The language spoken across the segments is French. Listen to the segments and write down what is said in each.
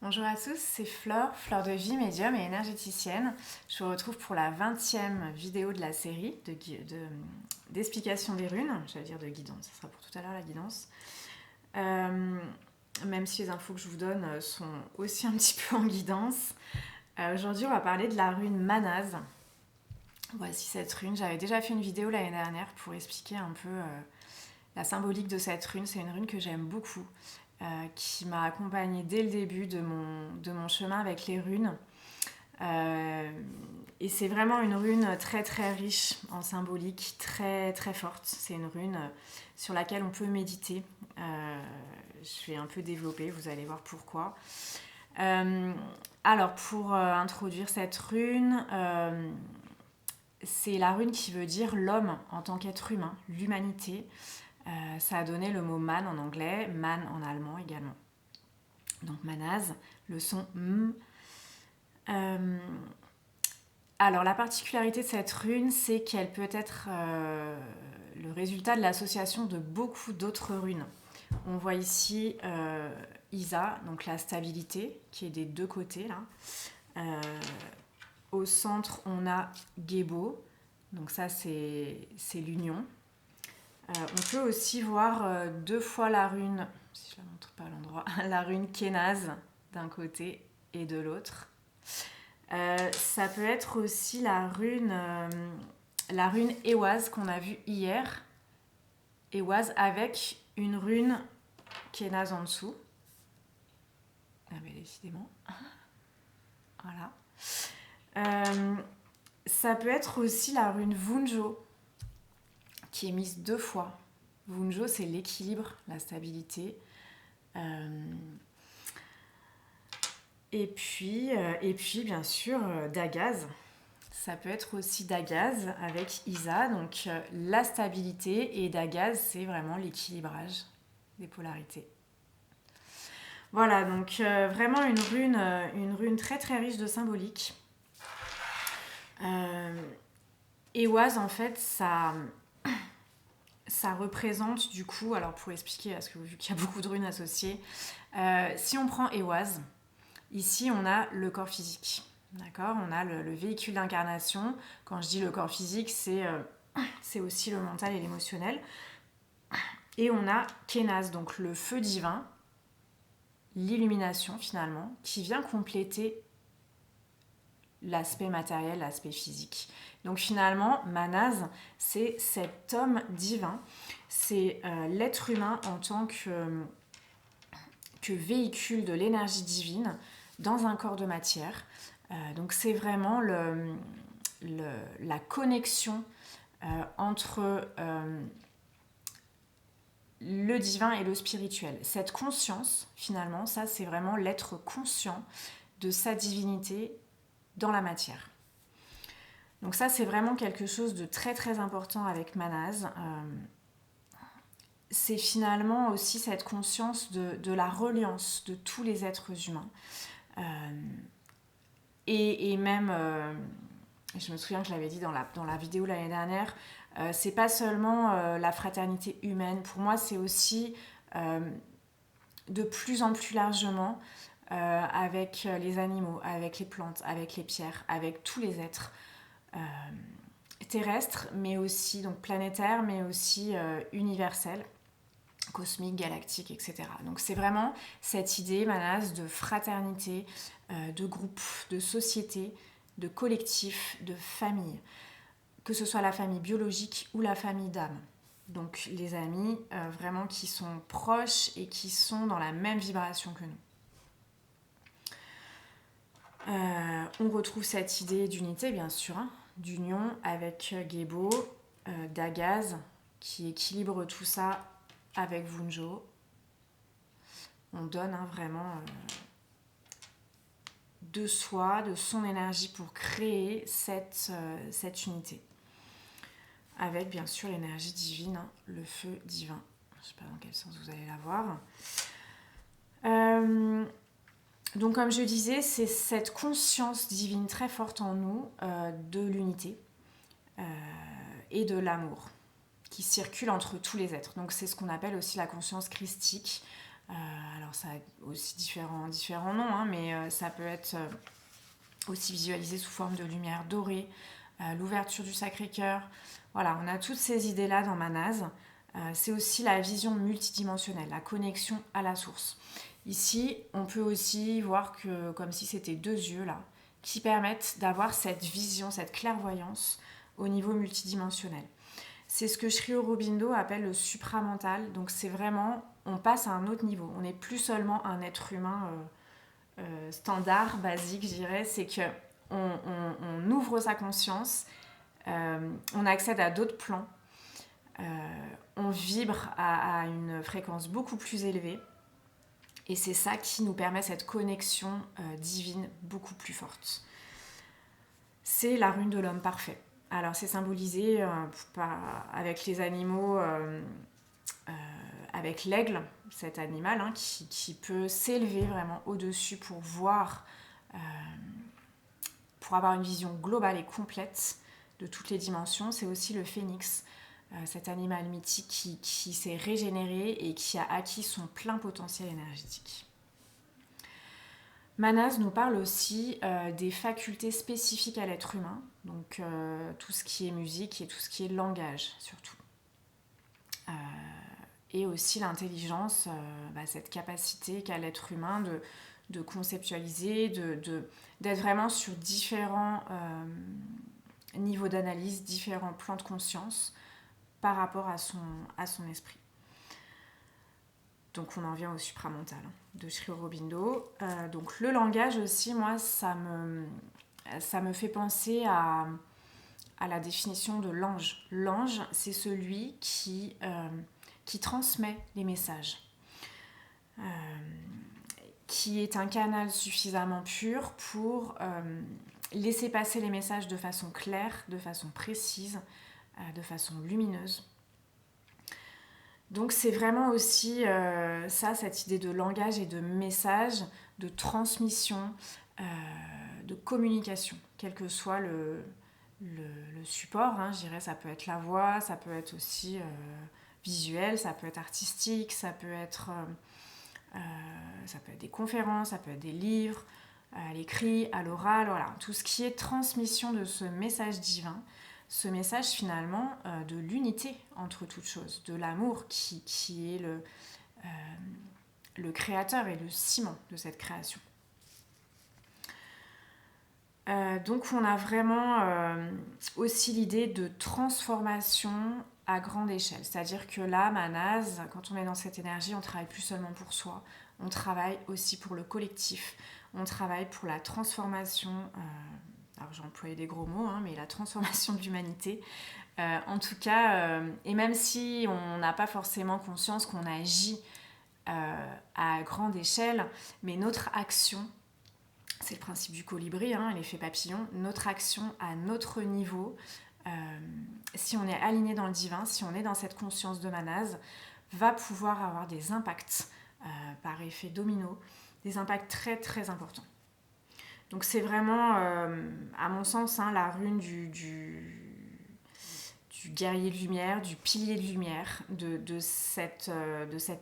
Bonjour à tous, c'est Flore, Fleur de vie, médium et énergéticienne. Je vous retrouve pour la 20e vidéo de la série d'explication des runes, j'allais dire de guidance, ça sera pour tout à l'heure la guidance. Même si les infos que je vous donne sont aussi un petit peu en guidance. Aujourd'hui, on va parler de la rune Manaz. Voici cette rune. J'avais déjà fait une vidéo l'année dernière pour expliquer un peu la symbolique de cette rune. C'est une rune que j'aime beaucoup, qui m'a accompagnée dès le début de mon chemin avec les runes. Et c'est vraiment une rune très très riche en symbolique, très très forte. C'est une rune sur laquelle on peut méditer. Je vais un peu développer, vous allez voir pourquoi. Alors pour introduire cette rune, c'est la rune qui veut dire l'homme en tant qu'être humain, l'humanité. Ça a donné le mot man en anglais, man en allemand également. Donc manaz, le son m. Alors la particularité de cette rune, c'est qu'elle peut être le résultat de l'association de beaucoup d'autres runes. On voit ici Isa, donc la stabilité, qui est des deux côtés là. Au centre, on a Gebo, donc ça c'est l'union. On peut aussi voir deux fois la rune, si je la montre pas à l'endroit, la rune Kenaz d'un côté et de l'autre. Ça peut être aussi la rune Ehwaz qu'on a vue hier. Ehwaz avec une rune Kenaz en dessous. Ah mais décidément. Voilà. Ça peut être aussi la rune Vunjo qui est mise deux fois. Vunjo, c'est l'équilibre, la stabilité. Et puis, bien sûr, Dagaz. Ça peut être aussi Dagaz avec Isa. Donc, la stabilité et Dagaz, c'est vraiment l'équilibrage des polarités. Voilà, donc vraiment une rune très très riche de symbolique. Ehwaz, en fait, ça représente du coup, alors pour expliquer, parce que vu qu'il y a beaucoup de runes associées, si on prend Ehwaz, ici on a le corps physique, d'accord, on a le véhicule d'incarnation. Quand je dis le corps physique, c'est aussi le mental et l'émotionnel. Et on a Kenaz, donc le feu divin, l'illumination finalement, qui vient compléter l'aspect matériel, l'aspect physique. Donc finalement, Manaz, c'est cet homme divin, c'est l'être humain en tant que véhicule de l'énergie divine dans un corps de matière. Donc c'est vraiment la connexion entre le divin et le spirituel. Cette conscience, finalement, ça c'est vraiment l'être conscient de sa divinité dans la matière. Donc ça, c'est vraiment quelque chose de très très important avec Manaz. C'est finalement aussi cette conscience de la reliance de tous les êtres humains. Et même, je me souviens que je l'avais dit dans la vidéo l'année dernière, c'est pas seulement la fraternité humaine. Pour moi, c'est aussi de plus en plus largement avec les animaux, avec les plantes, avec les pierres, avec tous les êtres terrestres, mais aussi donc planétaires, mais aussi universels, cosmiques, galactiques, etc. Donc c'est vraiment cette idée, Manas, de fraternité, de groupe, de société, de collectif, de famille, que ce soit la famille biologique ou la famille d'âme. Donc les amis vraiment qui sont proches et qui sont dans la même vibration que nous. On retrouve cette idée d'unité, bien sûr, hein, d'union avec Gebo, Dagaz, qui équilibre tout ça avec Vunjo. On donne vraiment de soi, de son énergie pour créer cette unité. Avec, bien sûr, l'énergie divine, hein, le feu divin. Je ne sais pas dans quel sens vous allez la voir. Donc comme je disais, c'est cette conscience divine très forte en nous de l'unité et de l'amour qui circule entre tous les êtres. Donc c'est ce qu'on appelle aussi la conscience christique. Alors ça a aussi différents noms, hein, mais ça peut être aussi visualisé sous forme de lumière dorée, l'ouverture du Sacré-Cœur. Voilà, on a toutes ces idées-là dans Manaz. C'est aussi la vision multidimensionnelle, la connexion à la source. Ici, on peut aussi voir que comme si c'était deux yeux là, qui permettent d'avoir cette vision, cette clairvoyance au niveau multidimensionnel. C'est ce que Sri Aurobindo appelle le supramental. Donc c'est vraiment, on passe à un autre niveau. On n'est plus seulement un être humain standard, basique, je dirais. C'est que on ouvre sa conscience, on accède à d'autres plans, on vibre à une fréquence beaucoup plus élevée. Et c'est ça qui nous permet cette connexion divine beaucoup plus forte. C'est la rune de l'homme parfait. Alors c'est symbolisé avec les animaux, avec l'aigle, cet animal hein, qui peut s'élever vraiment au-dessus pour voir, pour avoir une vision globale et complète de toutes les dimensions. C'est aussi le phénix, cet animal mythique qui s'est régénéré et qui a acquis son plein potentiel énergétique. Manaz nous parle aussi des facultés spécifiques à l'être humain, donc tout ce qui est musique et tout ce qui est langage surtout. Et aussi l'intelligence, cette capacité qu'a l'être humain de conceptualiser, d'être vraiment sur différents niveaux d'analyse, différents plans de conscience par rapport à son esprit. Donc on en vient au supramental de Sri Aurobindo. Donc le langage aussi, moi, ça me fait penser à la définition de l'ange. L'ange, c'est celui qui transmet les messages, qui est un canal suffisamment pur pour laisser passer les messages de façon claire, de façon précise, de façon lumineuse. Donc c'est vraiment aussi cette idée de langage et de message, de transmission, de communication, quel que soit le support. Hein, je dirais, ça peut être la voix, ça peut être aussi visuel, ça peut être artistique, ça peut être des conférences, ça peut être des livres, à l'écrit, à l'oral, voilà. Tout ce qui est transmission de ce message divin, ce message finalement de l'unité entre toutes choses, de l'amour qui est le créateur et le ciment de cette création. Donc on a vraiment aussi l'idée de transformation à grande échelle. C'est-à-dire que là, Manaz, quand on est dans cette énergie, on ne travaille plus seulement pour soi, on travaille aussi pour le collectif, on travaille pour la transformation, alors j'ai employé des gros mots, hein, mais la transformation de l'humanité. En tout cas, et même si on n'a pas forcément conscience qu'on agit à grande échelle, mais notre action, c'est le principe du colibri, hein, l'effet papillon, notre action à notre niveau, si on est aligné dans le divin, si on est dans cette conscience de Manaz, va pouvoir avoir des impacts par effet domino, des impacts très très importants. Donc c'est vraiment, à mon sens, hein, la rune du guerrier de lumière, du pilier de lumière, de cette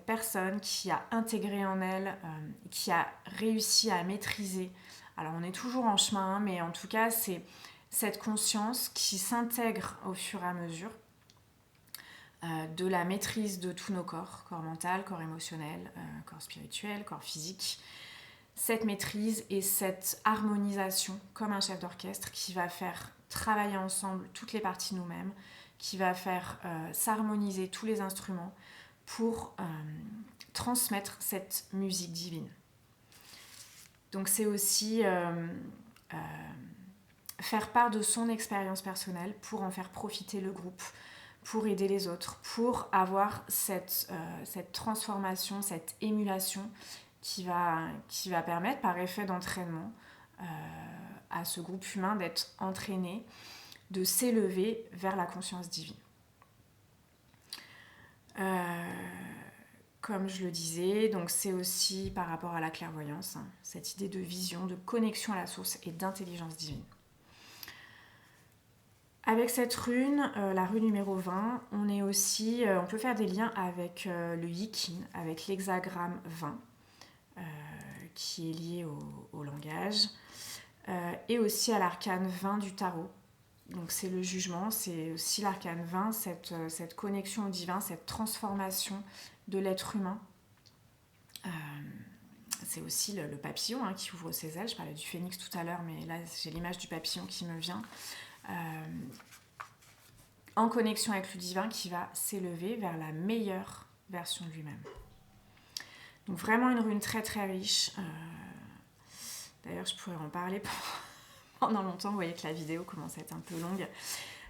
personne qui a intégré en elle, qui a réussi à maîtriser. Alors on est toujours en chemin, hein, mais en tout cas c'est cette conscience qui s'intègre au fur et à mesure de la maîtrise de tous nos corps mental, corps émotionnel, corps spirituel, corps physique. Cette maîtrise et cette harmonisation comme un chef d'orchestre qui va faire travailler ensemble toutes les parties de nous-mêmes, qui va faire s'harmoniser tous les instruments pour transmettre cette musique divine. Donc c'est aussi faire part de son expérience personnelle pour en faire profiter le groupe, pour aider les autres, pour avoir cette transformation, cette émulation qui va permettre par effet d'entraînement à ce groupe humain d'être entraîné, de s'élever vers la conscience divine. Comme je le disais, donc c'est aussi par rapport à la clairvoyance, hein, cette idée de vision, de connexion à la source et d'intelligence divine. Avec cette rune, la rune numéro 20, on peut faire des liens avec le Yikin, avec l'hexagramme 20, qui est lié au langage, et aussi à l'arcane 20 du tarot. Donc c'est le jugement, c'est aussi l'arcane 20, cette connexion au divin, cette transformation de l'être humain. C'est aussi le papillon qui ouvre ses ailes. Je parlais du phénix tout à l'heure, mais là j'ai l'image du papillon qui me vient. En connexion avec le divin qui va s'élever vers la meilleure version de lui-même. Donc vraiment une rune très très riche. D'ailleurs je pourrais en parler pendant longtemps. Vous voyez que la vidéo commence à être un peu longue.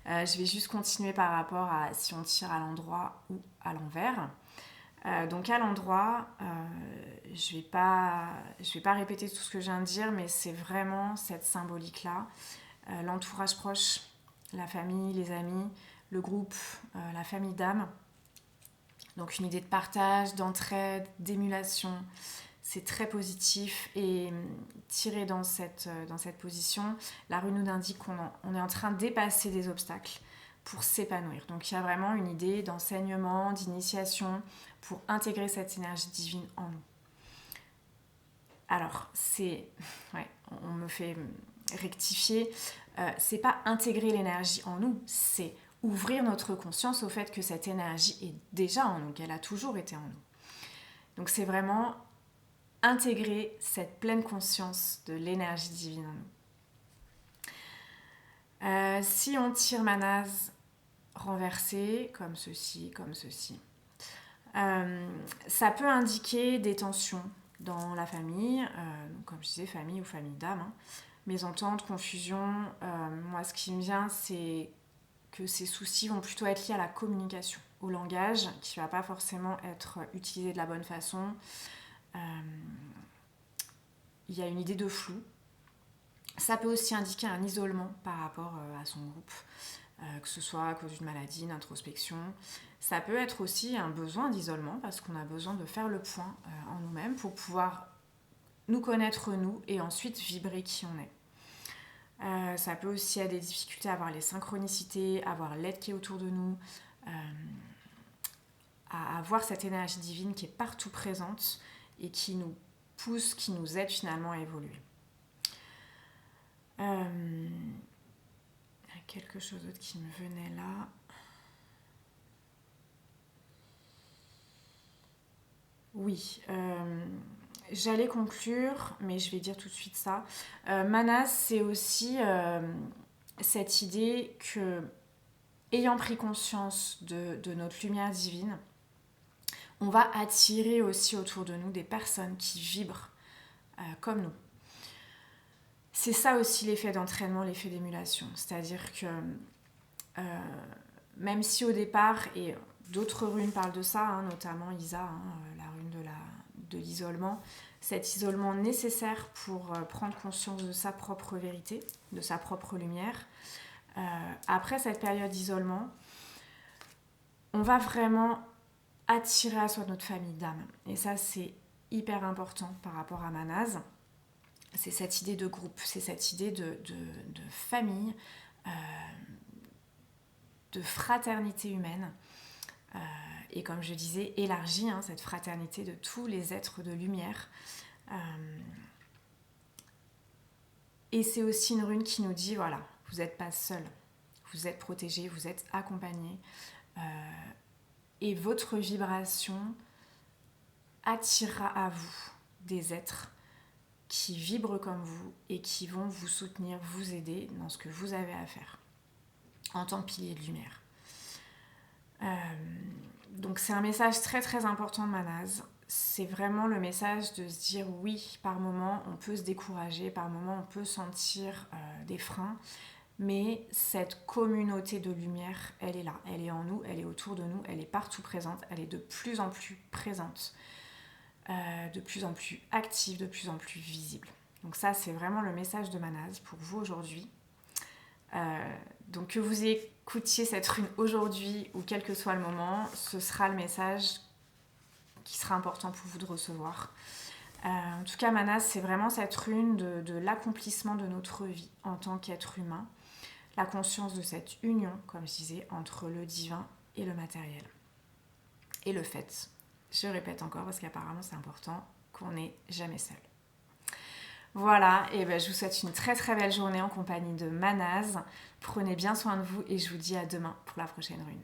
Je vais juste continuer par rapport à si on tire à l'endroit ou à l'envers. Donc à l'endroit, je vais pas répéter tout ce que je viens de dire, mais c'est vraiment cette symbolique-là. L'entourage proche, la famille, les amis, le groupe, la famille d'âme. Donc une idée de partage, d'entraide, d'émulation. C'est très positif et tiré dans cette position, la rune nous indique qu'on est en train de dépasser des obstacles pour s'épanouir. Donc il y a vraiment une idée d'enseignement, d'initiation pour intégrer cette énergie divine en nous. Alors, on me fait rectifier, c'est pas intégrer l'énergie en nous, c'est ouvrir notre conscience au fait que cette énergie est déjà en nous, qu'elle a toujours été en nous. Donc c'est vraiment intégrer cette pleine conscience de l'énergie divine en nous. Si on tire Manase renversé, comme ceci, ça peut indiquer des tensions dans la famille, comme je disais, famille ou famille d'âme, mésentente, confusion. Moi, ce qui me vient, c'est que ces soucis vont plutôt être liés à la communication, au langage, qui ne va pas forcément être utilisé de la bonne façon. Il y a une idée de flou. Ça peut aussi indiquer un isolement par rapport à son groupe, que ce soit à cause d'une maladie, d'introspection. Ça peut être aussi un besoin d'isolement parce qu'on a besoin de faire le point en nous-mêmes pour pouvoir nous connaître nous et ensuite vibrer qui on est. Ça peut aussi être des difficultés à avoir les synchronicités, à avoir l'aide qui est autour de nous, à avoir cette énergie divine qui est partout présente et qui nous pousse, qui nous aide finalement à évoluer. Il y a quelque chose d'autre qui me venait là. Oui, j'allais conclure, mais je vais dire tout de suite ça. Manas, c'est aussi cette idée que, ayant pris conscience de notre lumière divine, on va attirer aussi autour de nous des personnes qui vibrent comme nous. C'est ça aussi l'effet d'entraînement, l'effet d'émulation. C'est-à-dire que même si au départ, et d'autres runes parlent de ça, notamment Isa, la rune de l'isolement, cet isolement nécessaire pour prendre conscience de sa propre vérité, de sa propre lumière. Après cette période d'isolement, on va vraiment attirer à soi notre famille d'âme. Et ça, c'est hyper important par rapport à Manase. C'est cette idée de groupe, c'est cette idée de famille, de fraternité humaine. Et comme je disais, élargie cette fraternité de tous les êtres de lumière. Et c'est aussi une rune qui nous dit, voilà, vous n'êtes pas seul, vous êtes protégé, vous êtes accompagné. Et votre vibration attirera à vous des êtres qui vibrent comme vous et qui vont vous soutenir, vous aider dans ce que vous avez à faire en tant que pilier de lumière. Donc c'est un message très très important de Manase. C'est vraiment le message de se dire oui, par moment on peut se décourager, par moment on peut sentir des freins, mais cette communauté de lumière, elle est là, elle est en nous, elle est autour de nous, elle est partout présente, elle est de plus en plus présente, de plus en plus active, de plus en plus visible. Donc ça c'est vraiment le message de Manase pour vous aujourd'hui. Donc que vous écoutiez cette rune aujourd'hui ou quel que soit le moment, ce sera le message qui sera important pour vous de recevoir. En tout cas, Manase, c'est vraiment cette rune de l'accomplissement de notre vie en tant qu'être humain, la conscience de cette union, comme je disais, entre le divin et le matériel. Et le fait, je répète encore parce qu'apparemment c'est important, qu'on n'est jamais seul. Voilà, et ben je vous souhaite une très très belle journée en compagnie de Manaz. Prenez bien soin de vous et je vous dis à demain pour la prochaine rune.